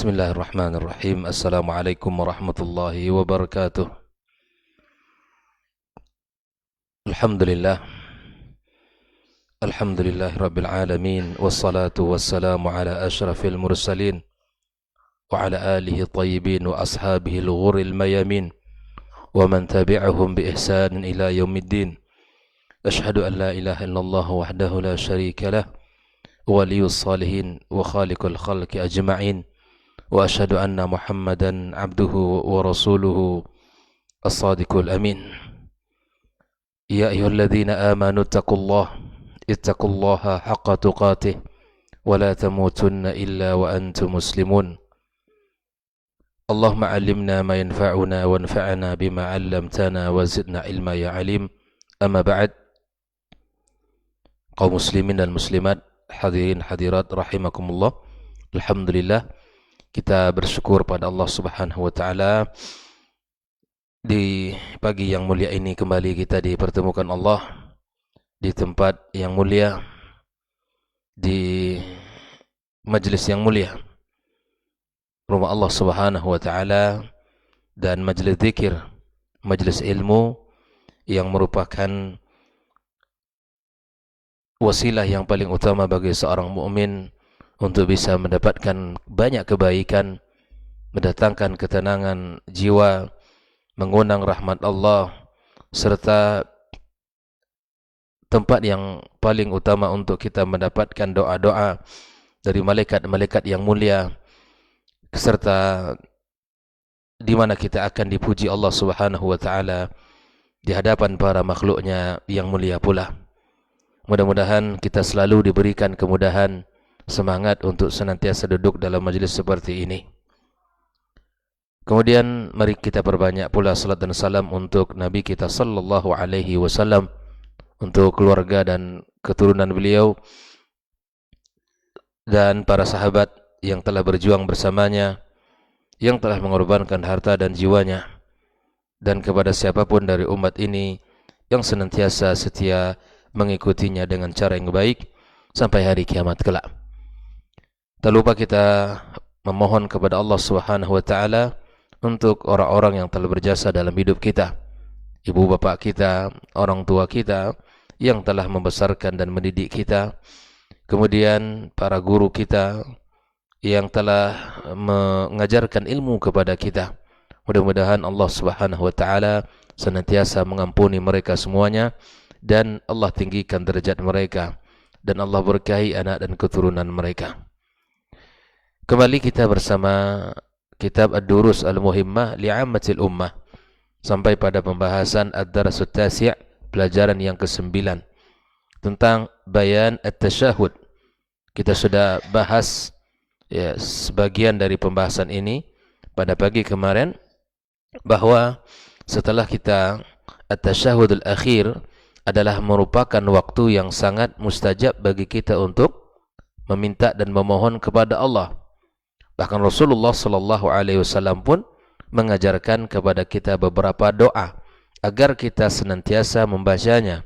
Bismillahirrahmanirrahim. Assalamualaikum warahmatullahi wabarakatuh. Alhamdulillah. Alhamdulillah Rabbil Alamin. Wassalatu wassalamu ala ashrafil mursalin wa ala alihi tayyibin wa ashabihi al-ghuril mayamin wa man tabi'ahum bi ihsanin ila yaumiddin. Ashhadu an la ilaha illallah wahdahu la syarika lah, waliyus salihin wa khaliqul khalqi ajma'in. وأشهد أن محمدا عبده ورسوله الصادق الأمين. يا أيها الذين آمنوا اتقوا الله حق تقاته ولا تموتن إلا وأنتم مسلمون. اللهم علمنا ما ينفعنا وانفعنا بما علمتنا وزدنا علما يا عليم. أما بعد, kaum muslimin dan muslimat, hadirin hadirat rahimakumullah. Alhamdulillah, kita bersyukur pada Allah Subhanahu wa taala di pagi yang mulia ini kembali kita dipertemukan Allah di tempat yang mulia, di majlis yang mulia, rumah Allah Subhanahu wa taala, dan majlis zikir, majlis ilmu yang merupakan wasilah yang paling utama bagi seorang mukmin untuk bisa mendapatkan banyak kebaikan, mendatangkan ketenangan jiwa, mengundang rahmat Allah, serta tempat yang paling utama untuk kita mendapatkan doa-doa dari malaikat-malaikat yang mulia, serta di mana kita akan dipuji Allah Subhanahu wa taala di hadapan para makhluknya yang mulia pula. Mudah-mudahan kita selalu diberikan kemudahan, semangat untuk senantiasa duduk dalam majlis seperti ini. Kemudian mari kita perbanyak pula salat dan salam untuk Nabi kita sallallahu alaihi wasallam, untuk keluarga dan keturunan beliau dan para sahabat yang telah berjuang bersamanya, yang telah mengorbankan harta dan jiwanya, dan kepada siapapun dari umat ini yang senantiasa setia mengikutinya dengan cara yang baik sampai hari kiamat kelak. Tak lupa kita memohon kepada Allah Subhanahu wa taala untuk orang-orang yang telah berjasa dalam hidup kita, ibu bapak kita, orang tua kita yang telah membesarkan dan mendidik kita, kemudian para guru kita yang telah mengajarkan ilmu kepada kita. Mudah-mudahan Allah Subhanahu wa taala senantiasa mengampuni mereka semuanya, dan Allah tinggikan derajat mereka, dan Allah berkahi anak dan keturunan mereka. Kembali kita bersama kitab Ad-Durus Al-Muhimmah Li'ammatil Ummah, sampai pada pembahasan Ad-Darasut Tasi', pelajaran yang ke-9 tentang Bayan At-Tashahud. Kita sudah bahas sebagian dari pembahasan ini pada pagi kemarin, bahwa setelah kita At-Tashahudul Akhir adalah merupakan waktu yang sangat mustajab bagi kita untuk meminta dan memohon kepada Allah. Bahkan Rasulullah sallallahu alaihi wasallam pun mengajarkan kepada kita beberapa doa agar kita senantiasa membacanya.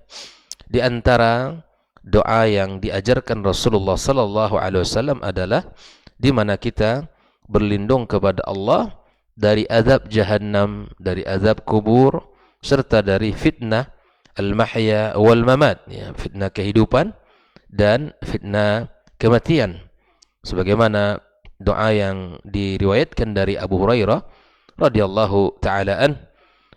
Di antara doa yang diajarkan Rasulullah sallallahu alaihi wasallam adalah di mana kita berlindung kepada Allah dari azab jahannam, dari azab kubur, serta dari fitnah al-mahya wal mamat, fitnah kehidupan dan fitnah kematian. Sebagaimana doa yang diriwayatkan dari Abu Hurairah radhiyallahu taala an,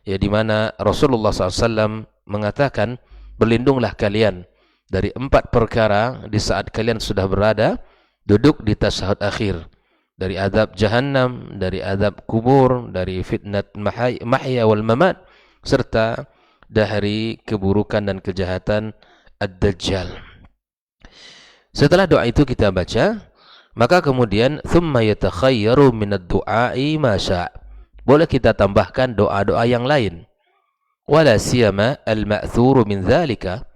di mana Rasulullah SAW mengatakan, berlindunglah kalian dari 4 perkara di saat kalian sudah berada duduk di tasyahud akhir, dari azab jahannam, dari azab kubur, dari fitnat mahya wal mamat, serta dari keburukan dan kejahatan ad-dajjal. Setelah doa itu kita baca, maka kemudian thumma yatakhayyaru minad du'a'i ma syaa'. Boleh kita tambahkan doa-doa yang lain. Wala siyama al-ma'thuru min dzalika.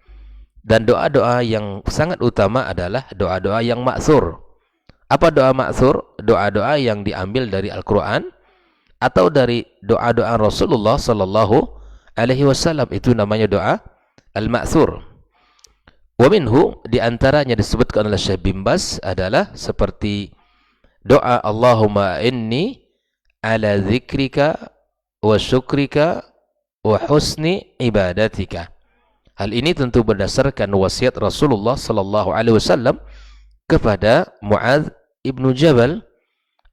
Dan doa-doa yang sangat utama adalah doa-doa yang ma'thur. Apa doa ma'thur? Doa-doa yang diambil dari Al-Qur'an atau dari doa-doa Rasulullah sallallahu alaihi wasallam, itu namanya doa al-ma'thur. Wa minhu, di antaranya disebutkan oleh Syekh bin Baz adalah seperti doa Allahumma inni ala dzikrika wa syukrika wa husni ibadatika. Hal ini tentu berdasarkan wasiat Rasulullah sallallahu alaihi wasallam kepada Muadz ibnu Jabal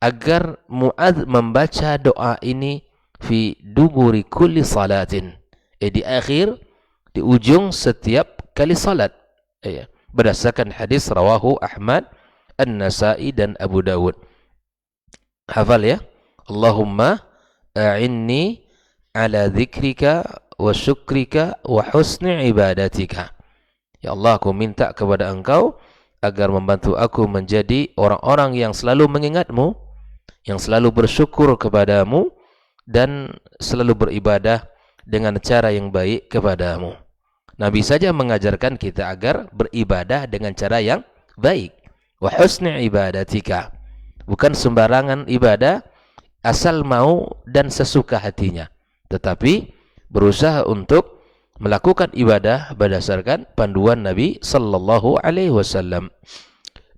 agar Muadz membaca doa ini fi duburi kulli salatin, di akhir, di ujung setiap kali salat, berdasarkan hadis rawahu Ahmad, An-Nasa'i dan Abu Dawud. Hafal ya, Allahumma a'inni ala dzikrika wa syukrika wa husni ibadatika. Ya Allah, aku minta kepada Engkau agar membantu aku menjadi orang-orang yang selalu mengingatmu, yang selalu bersyukur kepadamu, dan selalu beribadah dengan cara yang baik kepadamu. Nabi saja mengajarkan kita agar beribadah dengan cara yang baik. Wa husni ibadatika. Bukan sembarangan ibadah asal mau dan sesuka hatinya, tetapi berusaha untuk melakukan ibadah berdasarkan panduan Nabi sallallahu alaihi wasallam.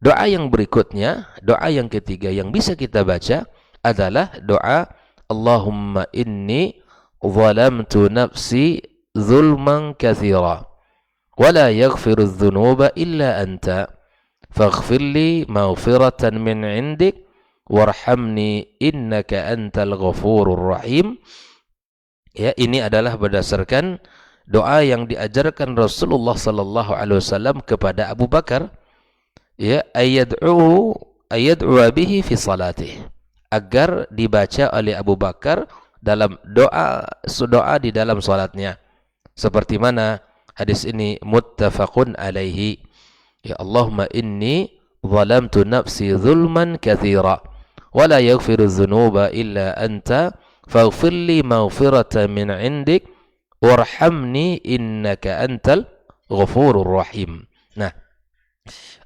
Doa yang berikutnya, doa yang ketiga yang bisa kita baca adalah doa Allahumma inni zalamtu nafsi zulman katsira wa la yaghfiru adh-dhunuba illa anta faghfir li maghfiratan min 'indik warhamni innaka antal ghafurur rahim. Ya, ini adalah berdasarkan doa yang diajarkan Rasulullah sallallahu alaihi wasallam kepada Abu Bakar, ya, ayad'u bihi fi salatih, agar dibaca oleh Abu Bakar dalam doa di dalam salatnya, seperti mana hadis ini muttafaqun alaihi. Ya Allahumma inni zalamtu nafsi zulman katsira wa la yaghfiru dzunuba illa anta faghfir li maghfiratan min 'indik warhamni innaka antal ghafurur rahim. Nah,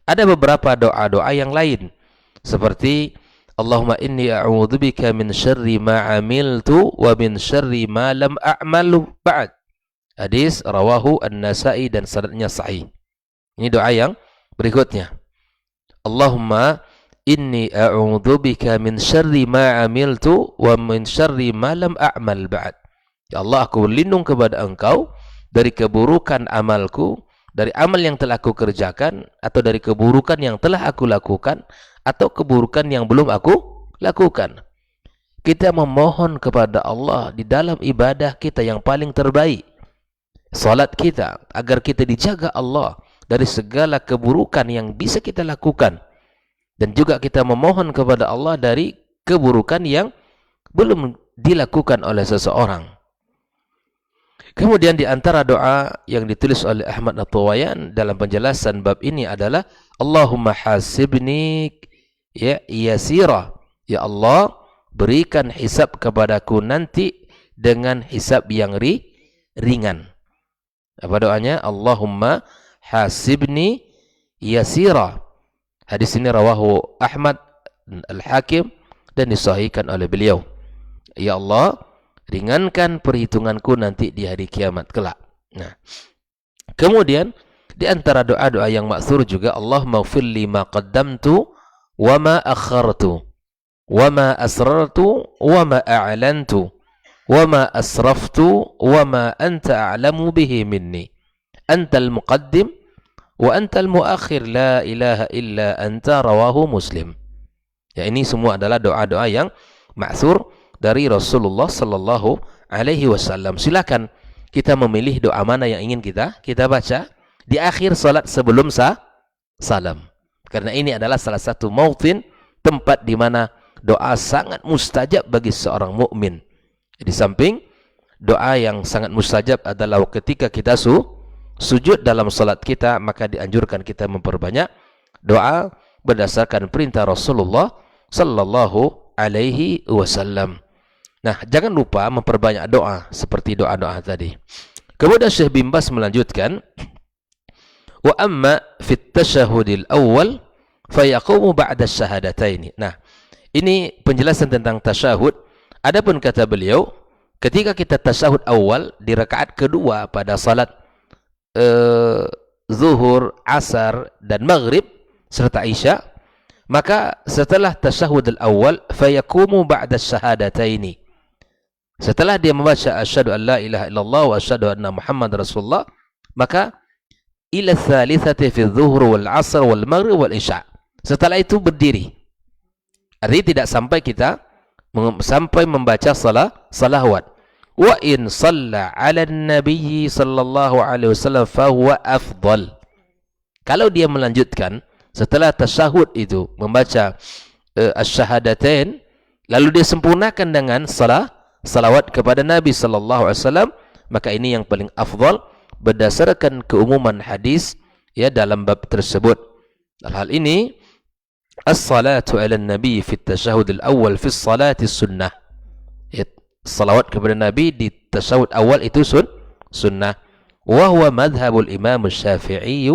ada beberapa doa-doa yang lain seperti Allahumma inni a'udzubika min syarri ma 'amiltu wa min syarri ma lam a'malu ba'd. Hadis rawahu An-Nasa'i dan sanadnya sahih. Ini doa yang berikutnya. Allahumma inni a'udzubika min syarri ma 'amiltu wa min syarri ma lam a'mal ba'd. Ya Allah, aku berlindung kepada Engkau dari keburukan amalku, dari amal yang telah aku kerjakan, atau dari keburukan yang telah aku lakukan, atau keburukan yang belum aku lakukan. Kita memohon kepada Allah di dalam ibadah kita yang paling terbaik, salat kita, agar kita dijaga Allah dari segala keburukan yang bisa kita lakukan, dan juga kita memohon kepada Allah dari keburukan yang belum dilakukan oleh seseorang. Kemudian di antara doa yang ditulis oleh Ahmad At-Tawayan dalam penjelasan bab ini adalah Allahumma hasibni ya yasira. Ya Allah, berikan hisab kepadaku nanti dengan hisab yang ringan. Apa doanya? Allahumma hasibni yasira. Hadis ini rawahu Ahmad Al-Hakim dan disahihkan oleh beliau. Ya Allah, ringankan perhitunganku nanti di hari kiamat kelak. Nah, kemudian di antara doa-doa yang maksur juga Allahumma ighfir li ma qaddamtu wa ma akhartu wa ma asrartu wa ma a'lantu wa ma asraftu wa ma anta a'lamu bihi minni antal muqaddim wa antal muakhir la ilaha illa anta rawahu Muslim. Ya, ini semua adalah doa-doa yang maksur dari Rasulullah sallallahu alaihi wasallam. Silakan kita memilih doa mana yang ingin kita baca di akhir salat sebelum salam. Karena ini adalah salah satu mautin, tempat di mana doa sangat mustajab bagi seorang mukmin. Di samping doa yang sangat mustajab adalah ketika kita sujud dalam salat kita, maka dianjurkan kita memperbanyak doa berdasarkan perintah Rasulullah sallallahu alaihi wasallam. Nah, jangan lupa memperbanyak doa seperti doa-doa tadi. Kemudian Syekh bin Baz melanjutkan, wa amma fit tasyahudil awal fayaqumu ba'da syahadataini. Nah, ini penjelasan tentang tasyahud. Adapun kata beliau, ketika kita tasyahud awal di rakaat kedua pada salat zuhur, asar dan maghrib serta isya, Maka setelah tasyahud al-awwal fayakumu ba'da syahadataini. Setelah dia membaca asyhadu an la ilaha illallah wa asyhadu anna Muhammad Rasulullah, maka ila tsalitsati fi adh-dhuhr wal 'asr wal maghrib wal isya. Setelah itu berdiri. Artinya tidak sampai kita sampai membaca salawat. Wa in shalla 'ala an-nabiy sallallahu alaihi wasallam fa huwa afdal. Kalau dia melanjutkan setelah tasyahud itu membaca asy-syahadatain, lalu dia sempurnakan dengan salawat kepada Nabi sallallahu alaihi wasallam, maka ini yang paling afdal berdasarkan keumuman hadis ya dalam bab tersebut. Dalam hal ini as-salatu 'ala an-nabi fi at-tasyahud al-awwal fi as-salati sunnah. Ya, salawat kepada Nabi di tasyahud awal itu sunnah. Wa huwa madhhabul Imam Asy-Syafi'i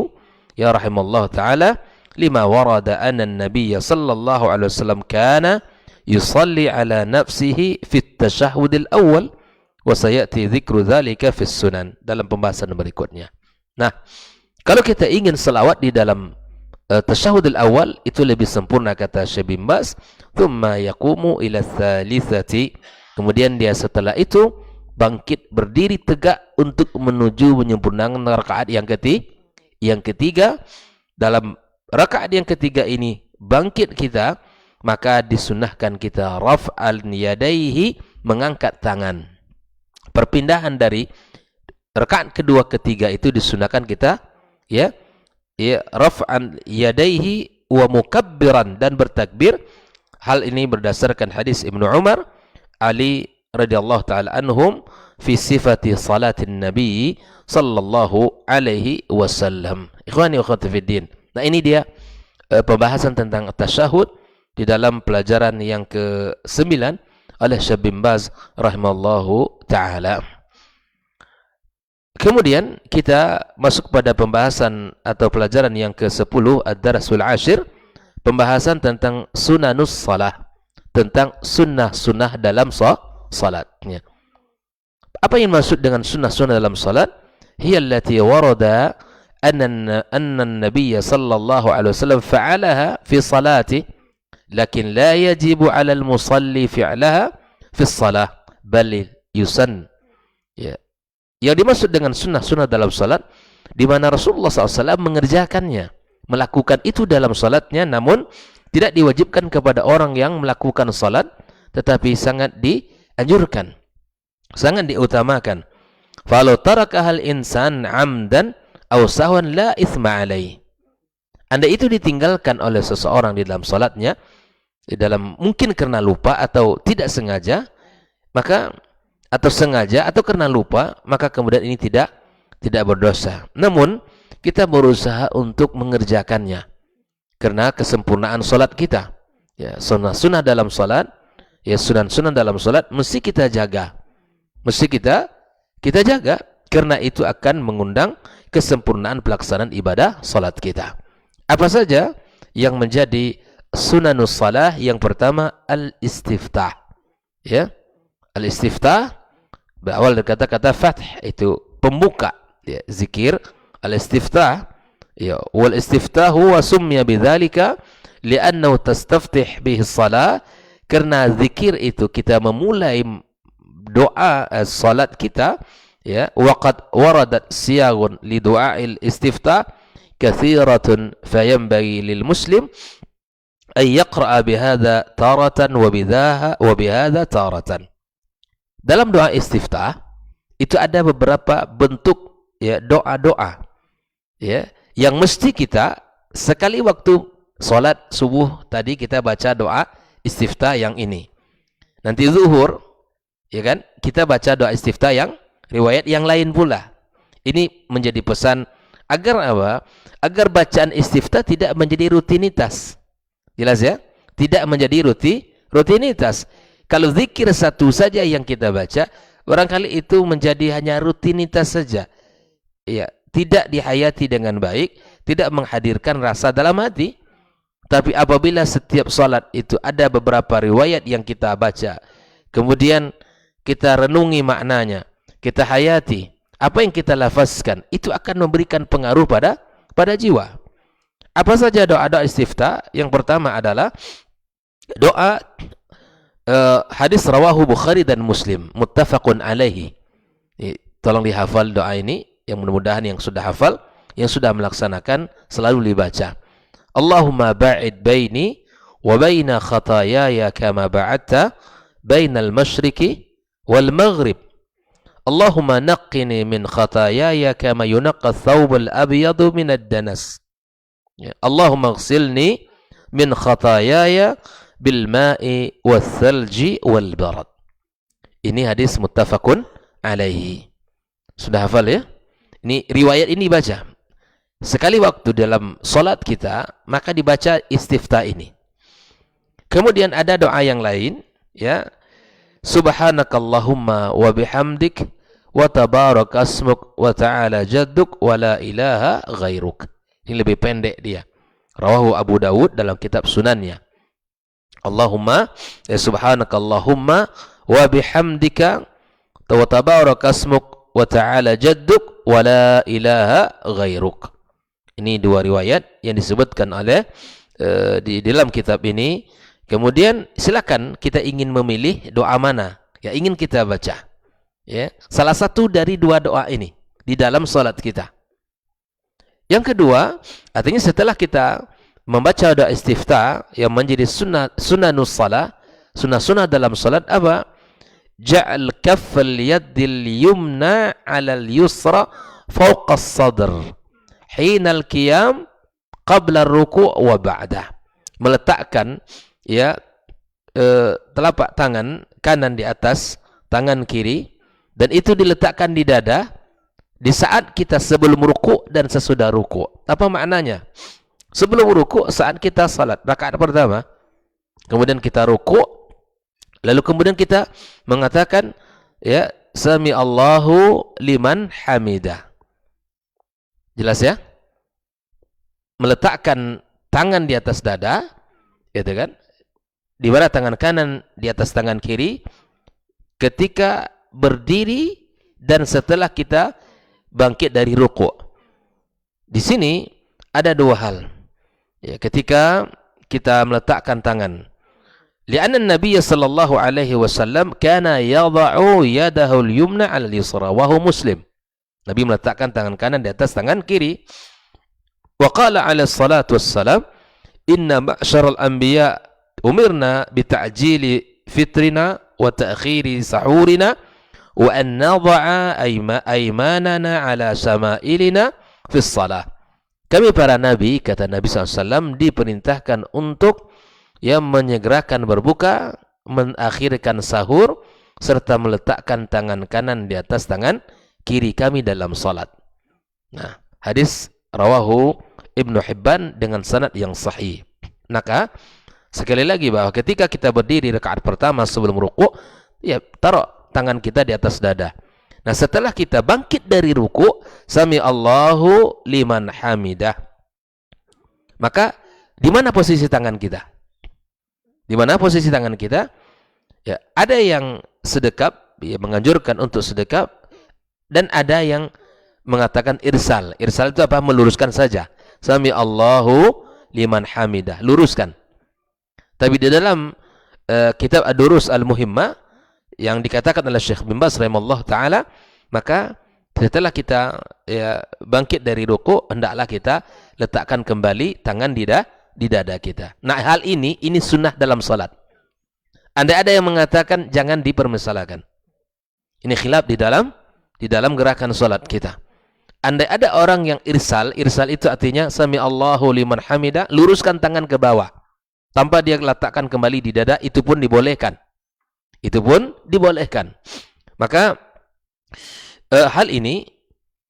ya rahimallahu taala lima warada anna an-nabiy sallallahu alaihi wasallam kana yusalli ala nafsihi fi at-tasyahud al-awwal wa sayati dzikru dzalika fi sunan, dalam pembahasan berikutnya. Nah, kalau kita ingin selawat di dalam tasyahud al-awwal itu lebih sempurna kata Syekh bin Baz, thumma yaqumu ila tsalitsati, kemudian dia setelah itu bangkit berdiri tegak untuk menuju menyempurnakan rakaat yang ketiga. Dalam rakaat yang ketiga ini bangkit kita, maka disunahkan kita raf'al yadaihi, mengangkat tangan. Perpindahan dari rakaat kedua ketiga itu disunahkan kita ya raf'an yadaihi wa mukabbiran, dan bertakbir. Hal ini berdasarkan hadis Ibnu Umar Ali radhiyallahu taala anhum fi sifati salatin nabi sallallahu alaihi wasallam. Ikhwani wa akhwati fiddin. Nah, ini dia pembahasan tentang tasyahud di dalam pelajaran yang ke-9 oleh Syekh bin Baz rahimallahu taala. Kemudian kita masuk pada pembahasan atau pelajaran yang ke-10, ad-darasul ashir, pembahasan tentang sunanus salah, tentang sunnah-sunnah dalam salatnya. Apa yang maksud dengan sunnah-sunnah dalam salat? Hiya allati warada anna an-nabiy sallallahu alaihi wasallam fa'alaha fi salati, lakin la yajibu 'ala al-musalli fi'laha fi shalah bal yusann. Ya. Yang dimaksud dengan sunnah-sunnah dalam salat, di mana Rasulullah SAW mengerjakannya, melakukan itu dalam salatnya, namun tidak diwajibkan kepada orang yang melakukan salat, tetapi sangat dianjurkan, sangat diutamakan. Falau tarakahal insan amdan aw sahwan la itsma alaih. Anda itu ditinggalkan oleh seseorang di dalam salatnya, di dalam mungkin karena lupa atau tidak sengaja, maka atau sengaja atau karena lupa, maka kemudian ini tidak berdosa. Namun kita berusaha untuk mengerjakannya karena kesempurnaan salat kita. Ya, sunnah-sunnah dalam salat, ya sunnah-sunnah dalam salat mesti kita jaga. Mesti kita jaga, karena itu akan mengundang kesempurnaan pelaksanaan ibadah salat kita. Apa saja yang menjadi sunanus salah? Yang pertama al-istiftah. Ya. Al-istiftah berawal dari kata-kata fath, itu pembuka, ya, zikir. Al-istiftah, ya, wal istiftah huwa summiya bidzalika li'annahu tastaftih bihi shalah, karena zikir itu kita memulai doa salat kita, ya. Waqad waradat siyagun li du'ail istiftah kathiratun fayanbaghi lil muslim ay yaqra'a bihadza taratan wa bihadza taratan. Dalam doa istiftah itu ada beberapa bentuk, ya, doa-doa, ya, yang mesti kita sekali waktu salat subuh tadi kita baca doa istiftah yang ini. Nanti zuhur, ya kan, kita baca doa istiftah yang riwayat yang lain pula. Ini menjadi pesan agar apa? Agar bacaan istiftah tidak menjadi rutinitas. Jelas ya? Tidak menjadi rutinitas. Kalau zikir satu saja yang kita baca, barangkali itu menjadi hanya rutinitas saja. Ya, tidak dihayati dengan baik, tidak menghadirkan rasa dalam hati. Tapi apabila setiap salat itu ada beberapa riwayat yang kita baca, kemudian kita renungi maknanya, kita hayati, apa yang kita lafazkan, itu akan memberikan pengaruh pada jiwa. Apa saja doa-doa istiftah? Yang pertama adalah doa hadis rawahu Bukhari dan Muslim, muttafaqun alaihi. Tolong dihafal doa ini, yang mudah-mudahan yang sudah hafal, yang sudah melaksanakan selalu dibaca. Allahumma ba'id baini wa baina khataayaya kama ba'adta bainal masyriqi wal maghrib. Allahumma naqqini min khataayaya kama yunaqqa ath-thawbul abyadu min ad-danas. Allahumma ighsilni min khataayaya bil ma'i wath thalji wal barad. Ini hadis muttafaqun alaihi. Sudah hafal ya? Ini riwayat ini baca. Sekali waktu dalam solat kita, maka dibaca istiftah ini. Kemudian ada doa yang lain, ya. Subhanakallahumma wa bihamdik wa tabarak asmuk wa ta'ala jadduk wa la ilaha ghairuk. Ini lebih pendek dia. Rawahu Abu Dawud dalam kitab sunannya. Allahumma, ya subhanakallahumma wa bihamdika wa tabarak asmuk wa ta'ala jadduk wa la ilaha ghairuk. Ini dua riwayat yang disebutkan oleh di dalam kitab ini. Kemudian silakan kita ingin memilih doa mana yang ingin kita baca. Ya, salah satu dari dua doa ini di dalam salat kita. Yang kedua, artinya setelah kita membaca doa istiftah yang menjadi sunnahus salah, sunnah dalam salat apa? Ja'al kaffal yadil yumna 'alal yusra fawqa as-sadr. Hinal qiyam qabla ar-ruku' wa ba'dah. Meletakkan ya telapak tangan kanan di atas tangan kiri, dan itu diletakkan di dada di saat kita sebelum ruku' dan sesudah ruku'. Apa maknanya? Sebelum ruku' saat kita salat rakaat pertama, kemudian kita ruku', lalu kemudian kita mengatakan ya sami Allahu liman hamidah. Jelas ya? Meletakkan tangan di atas dada, gitu kan? Di mana tangan kanan di atas tangan kiri ketika berdiri dan setelah kita bangkit dari ruku'. Di sini ada dua hal. Ya, ketika kita meletakkan tangan. Li'anna Nabi sallallahu alaihi wasallam kana yadha'u yadahu al-yumna 'ala al-yusra wa huwa Muslim. Nabi meletakkan tangan kanan di atas tangan kiri. Wa qala 'alaihi salatu wassalam, "Inna ma'syaral anbiya umirna bi ta'jili fitrina wa ta'khiri sahurina wa an nadha'a aymanana 'ala shama'ilina fi shalah." Kami para nabi, kata Nabi SAW, diperintahkan untuk yang menyegerakan berbuka, mengakhirkan sahur, serta meletakkan tangan kanan di atas tangan kiri kami dalam salat. Nah, hadis rawahu Ibnu Hibban dengan sanad yang sahih. Maka sekali lagi bahwa ketika kita berdiri rakaat pertama sebelum ruku', ya taruh tangan kita di atas dada. Nah, setelah kita bangkit dari ruku', sami Allahu liman hamidah. Maka di mana posisi tangan kita? Di mana posisi tangan kita? Ya, ada yang sedekap, ya, menganjurkan untuk sedekap, dan ada yang mengatakan irsal. Irsal itu apa? Meluruskan saja. Sami Allahu liman hamidah, luruskan. Tapi di dalam kitab Ad-Durus Al-Muhimmah yang dikatakan oleh Syekh bin Baz rahimahullah taala, maka setelah kita ya bangkit dari ruku', hendaklah kita letakkan kembali tangan di dada kita. Nah, hal ini sunnah dalam salat. Andai ada yang mengatakan jangan dipermasalahkan. Ini khilaf di dalam gerakan salat kita. Andai ada orang yang irsal itu artinya sami Allahu liman hamidah, luruskan tangan ke bawah tanpa dia letakkan kembali di dada, itu pun dibolehkan. Itu pun dibolehkan. Maka hal ini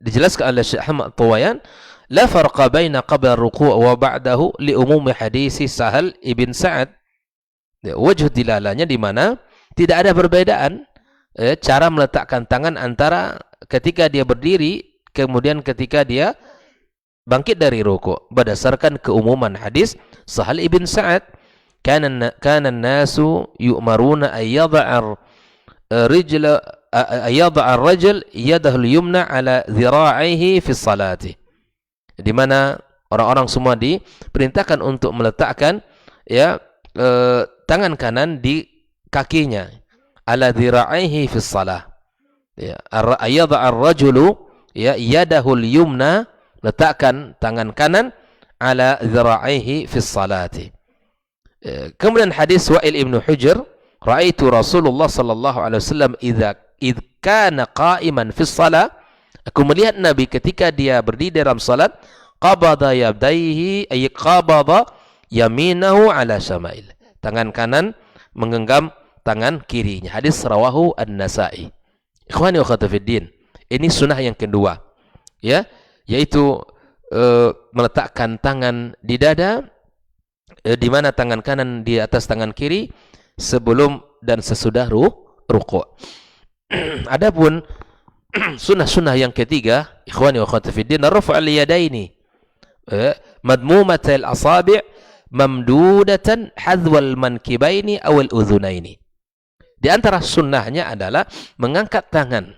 dijelaskan oleh Syekh Ahmad Tuwayan, la farqa baina qabla ruku' wa ba'dahu li umumi hadisi Sahal ibn Sa'ad. Wajh dilalanya di mana tidak ada perbedaan cara meletakkan tangan antara ketika dia berdiri kemudian ketika dia bangkit dari ruku', berdasarkan keumuman hadis Sahal ibn Sa'ad, kana an-nasu yu'maruna ay yad'a ar-rajul yadahu al-yumna ala dhira'ihi fi salati. Di mana Orang-orang semua diperintahkan untuk meletakkan ya tangan kanan di kakinya, ala dhira'ihi fi shalah. Ya, ayyadha ar-rajulu ya yadahu al-yumna, letakkan tangan kanan ala dhira'ihi fi salati. Kemudian hadis Wa'il ibn Hujr, ra'aitu Rasulullah sallallahu alaihi wasallam idz kana qa'iman fi shalah, aku melihat Nabi ketika dia berdiri dalam salat, qabada yadayhi ay qabada yaminahu ala syama'il, tangan kanan menggenggam tangan kirinya. Hadis rawahu An-Nasa'i. Ikhwani wa akhwati fiddin, ini sunnah yang kedua, ya, yaitu meletakkan tangan di dada, di mana tangan kanan di atas tangan kiri sebelum dan sesudah ruku'. Adapun sunnah-sunnah yang ketiga, ikhwani wa akhwati fiddin, raf'al yadaini madmumatal asabi' mamdudatan hadwal mankibaini awal udhunaini. Di antara sunnahnya adalah mengangkat tangan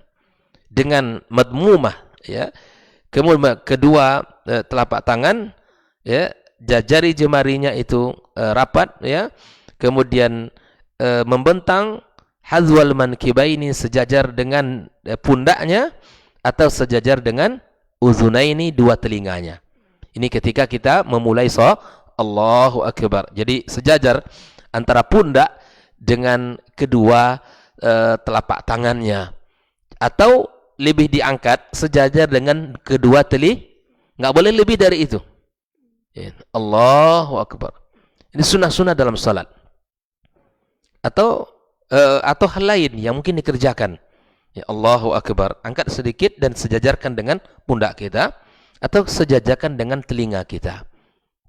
dengan madmumah, ya, kemudian kedua telapak tangan, ya, jari jemarinya itu rapat, ya, kemudian membentang hadwal mankibaini, sejajar dengan pundaknya atau sejajar dengan udhunaini, dua telinganya. Ini ketika kita memulai Allahu Akbar. Jadi sejajar antara pundak dengan kedua telapak tangannya, atau lebih diangkat sejajar dengan kedua telinga, nggak boleh lebih dari itu. Allahu Akbar. Ini sunnah-sunnah dalam salat. Atau hal lain yang mungkin dikerjakan. Ya, Allahu Akbar, angkat sedikit dan sejajarkan dengan pundak kita, atau sejajarkan dengan telinga kita.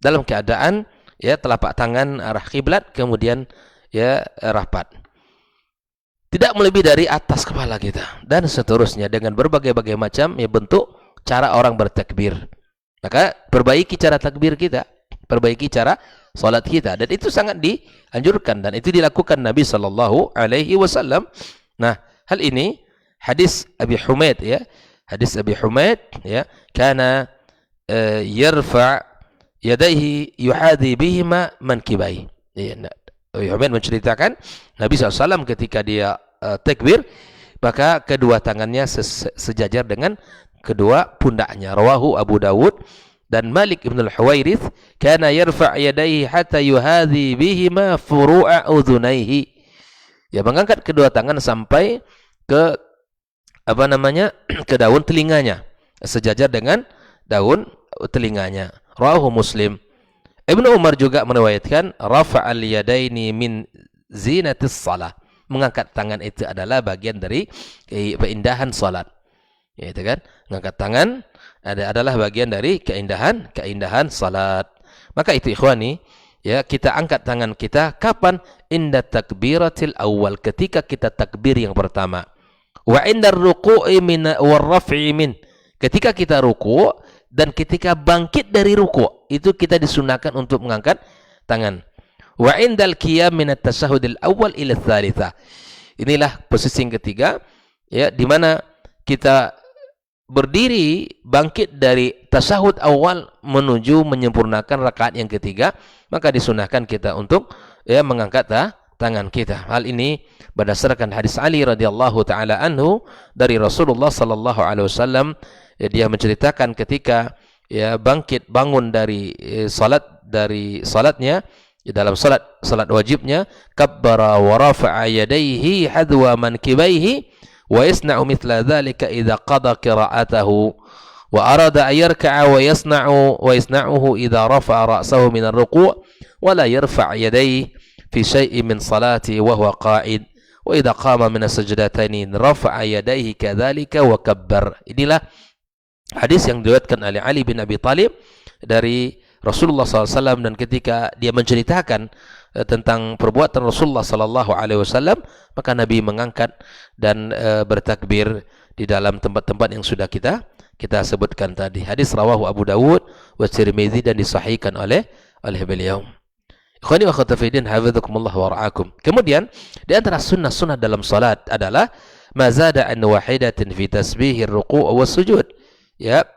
Dalam keadaan ya telapak tangan arah kiblat, kemudian ya rapat. Tidak melebihi dari atas kepala kita, dan seterusnya dengan berbagai-bagai macam ya bentuk cara orang bertakbir. Maka perbaiki cara takbir kita, perbaiki cara salat kita, dan itu sangat dianjurkan dan itu dilakukan Nabi sallallahu alaihi wasallam. Nah, hal ini hadis Abi Humaid, ya. Hadis Abi Humaid, ya, kana yarfa yadayhi yuhadhi bihima mankibai. Ya, Abi Humaid menceritakan Nabi SAW ketika dia takbir, maka kedua tangannya sejajar dengan kedua pundaknya. Rawahu Abu Dawud. Dan Malik ibn al-Huwairith, kana yarfa' yadayhi hatta yuhadhi bihima furu'a udhunaihi. Ya, mengangkat kedua tangan sampai ke ke daun telinganya, sejajar dengan daun telinganya. Rawahu Muslim. Ibnu Umar juga meriwayatkan rafa'al yadaini min zinatis salah. Mengangkat tangan itu adalah bagian dari keindahan salat. Ya, itu kan? Mengangkat tangan adalah bagian dari keindahan salat. Maka itu ikhwani, ya, kita angkat tangan kita kapan? Inda takbiratil awal, ketika kita takbir yang pertama. Wa indar ruku'i min war raf'i min, ketika kita ruku' dan ketika bangkit dari ruku', itu kita disunahkan untuk mengangkat tangan. Wa indal qiyam min at-tashahhudil awal ila ats-tsalitsah. Inilah posisi yang ketiga, ya, di mana kita berdiri bangkit dari tasyahud awal menuju menyempurnakan rakaat yang ketiga, maka disunahkan kita untuk ya mengangkat tangan kita. Hal ini berdasarkan hadis Ali radhiyallahu taala anhu dari Rasulullah sallallahu alaihi wasallam. Dia menceritakan ketika ya bangkit bangun dari salatnya, dalam salat wajibnya, kabbara wa rafa'a yadayhi hadwa mankibaihi wa yasna'u mithla dhalika idza qada qira'atahu wa arada an yarka'a wa yasna'uhu idza rafa'a ra'sahu min ar-ruku' wa la yarfa' yadayhi fi syai'in min salati wa huwa qa'id wa idza qama min as-sajdatayn rafa'a yadayhi kadzalika wa kabbar. Inilah hadis yang diriwayatkan oleh Ali bin Abi Thalib dari Rasulullah SAW, dan ketika dia menceritakan tentang perbuatan Rasulullah SAW, maka Nabi mengangkat dan bertakbir di dalam tempat-tempat yang sudah kita sebutkan tadi. Hadis rawahu Abu Dawud wa Tirmidzi dan disahihkan oleh beliau. Ikhwani wa akhwati fiddin, hafizakumullah wa ra'akum. Kemudian di antara sunnah-sunnah dalam salat adalah ma zada an wahidatin fi tasbihir ruku' was sujud. Ya,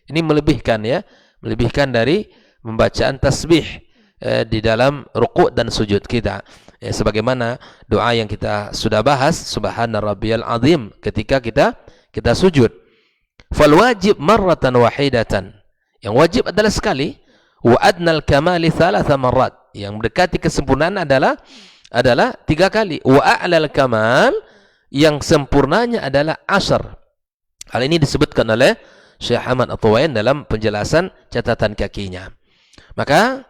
ini melebihkan, ya, melebihkan dari pembacaan tasbih di dalam ruku' dan sujud kita. Sebagaimana doa yang kita sudah bahas, subhana rabbiyal azim, ketika kita sujud. Fal wajib marratan wahidatan. Yang wajib adalah sekali. Wa adnal kamali thalatha marrat. Yang mendekati kesempurnaan adalah 3 kali. Wa a'lal kamal, yang sempurnanya adalah 10. Hal ini disebutkan oleh Syekh Ahmad At-Tuwayan dalam penjelasan catatan kakinya. Maka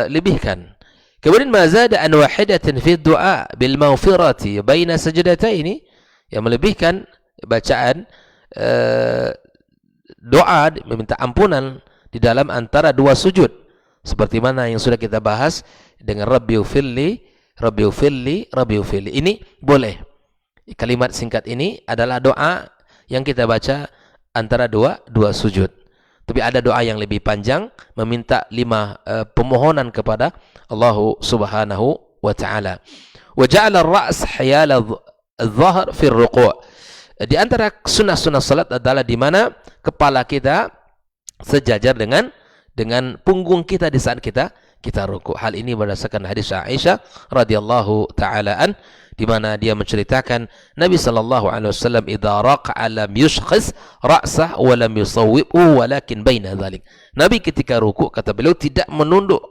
lebihkan. Kemudian mazada an wahidatin fi du'a bil maghfirati baina sajdataini, yang melebihkan bacaan doa meminta ampunan di dalam antara 2 sujud, seperti mana yang sudah kita bahas dengan Rabbiufilli, Rabbiufilli, Rabbiufilli. Ini boleh. Kalimat singkat ini adalah doa yang kita baca antara dua sujud. Tapi ada doa yang lebih panjang, meminta 5 pemohonan kepada Allah Subhanahu wa taala. Wa ja'ala ar-ra's hiyala adh-dhahr fi ar-ruku'. Di antara sunnah-sunnah salat adalah di mana kepala kita sejajar dengan punggung kita di saat kita ruku'. Hal ini berdasarkan hadis Aisyah radhiyallahu taala an, di mana dia menceritakan Nabi sallallahu alaihi wasallam idza raqa'a lam yushkhis ra'sah wa lam yusawwibhu walakin baina dzalik. Nabi ketika ruku', kata beliau, tidak menunduk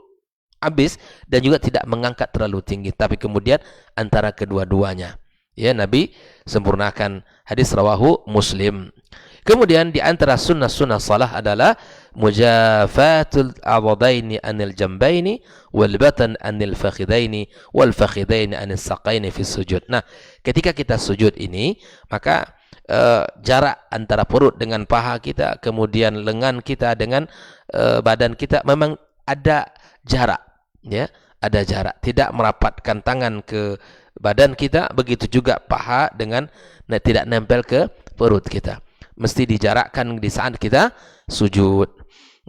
habis dan juga tidak mengangkat terlalu tinggi, tapi kemudian antara kedua-duanya. Ya, Nabi sempurnakan. Hadis rawahu Muslim. Kemudian di antara sunnah-sunnah salah adalah mujafatul adadaini anil jambaini wal batan anil fakhidaini wal fakhidaini anil saqaini fi sujud. Nah, ketika kita sujud ini, maka jarak antara perut dengan paha kita, kemudian lengan kita dengan badan kita memang ada jarak, ya, ada jarak. Tidak merapatkan tangan ke badan kita, begitu juga paha dengan tidak nempel ke perut kita. Mesti dijarakkan di saat kita sujud.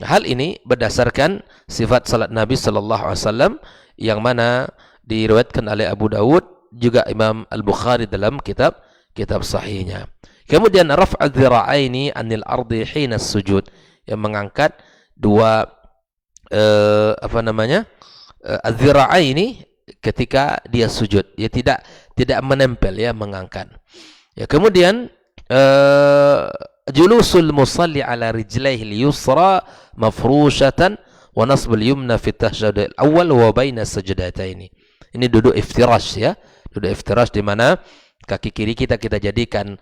Hal ini berdasarkan sifat salat Nabi sallallahu alaihi wasallam yang mana diriwayatkan oleh Abu Dawud, juga Imam Al-Bukhari dalam kitab sahihnya. Kemudian raf'adz dzira'aini 'anil ardi hina sujud, yang mengangkat 2 adz-dzira'aini ketika dia sujud. Ya, tidak menempel, ya, mengangkat. Ya, kemudian julusul musalli ala rijlaihi al-yusra mafrushatan wa nasb al-yumna fi at-tahajjud al-awwal wa baina sajdataini. Ini duduk iftirash, ya. Duduk iftirash di mana kaki kiri kita jadikan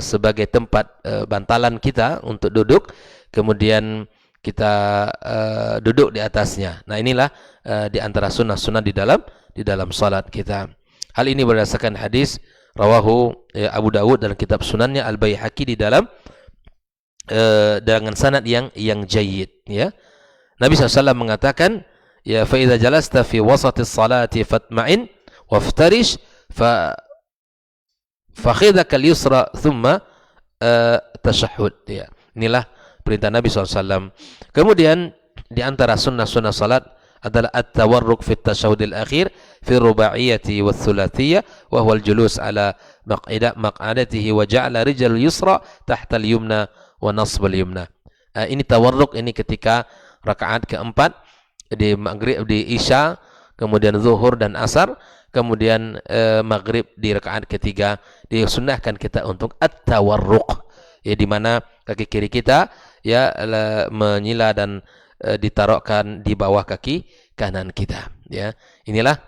sebagai tempat bantalan kita untuk duduk, kemudian kita duduk di atasnya. Nah, inilah di antara sunnah-sunnah di dalam salat kita. Hal ini berdasarkan hadis rawahu Abu Dawud dalam kitab sunannya, Al-Baihaqi di dalam dengan sanad yang jayyid, ya. Nabi SAW mengatakan, ya, fa idza jalasta fi wasati salati fatma'in waftarish fakhidaka al-yusra thumma tashahhud, ya. Inilah perintah Nabi SAW. Kemudian di antara sunnah-sunnah salat adalah at-tawarruk fi at-tashahhud al-akhir fi ar-ruba'iyyati wath-thulathiyah wa huwa al-julus ala maq'adatihi wa ja'ala rijal yusra tahta al-yumna wa nasb al-yumna. Ini tawarruk, ini ketika rakaat keempat di maghrib, di isya, kemudian zuhur dan asar, kemudian maghrib di rakaat ketiga, disunnahkan kita untuk at-tawarruk, ya, di mana kaki kiri kita, ya, menyila dan ditaruhkan di bawah kaki kanan kita, ya. Inilah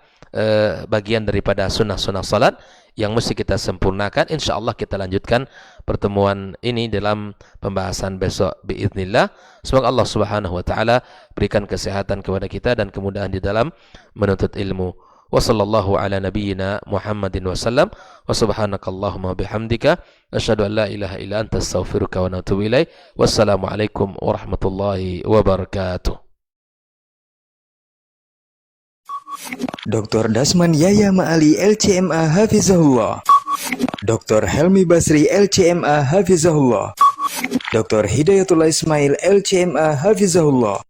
bagian daripada sunnah-sunnah salat yang mesti kita sempurnakan. InsyaAllah kita lanjutkan pertemuan ini dalam pembahasan besok biiznillah. Semoga Allah Subhanahu wa taala berikan kesehatan kepada kita dan kemudahan di dalam menuntut ilmu. Wa sallallahu ala nabiyyina Muhammadin wa sallam wa subhanakallahumma bihamdika asyhadu an la ilaha illa anta astaghfiruka wa atubu ilaik. Wassalamu alaikum warahmatullahi wabarakatuh. Dr. Dasman Yaya Ma'ali LCMA Hafizahullah, Dr. Helmi Basri LCMA Hafizahullah, Dr. Hidayatullah Ismail LCMA Hafizahullah.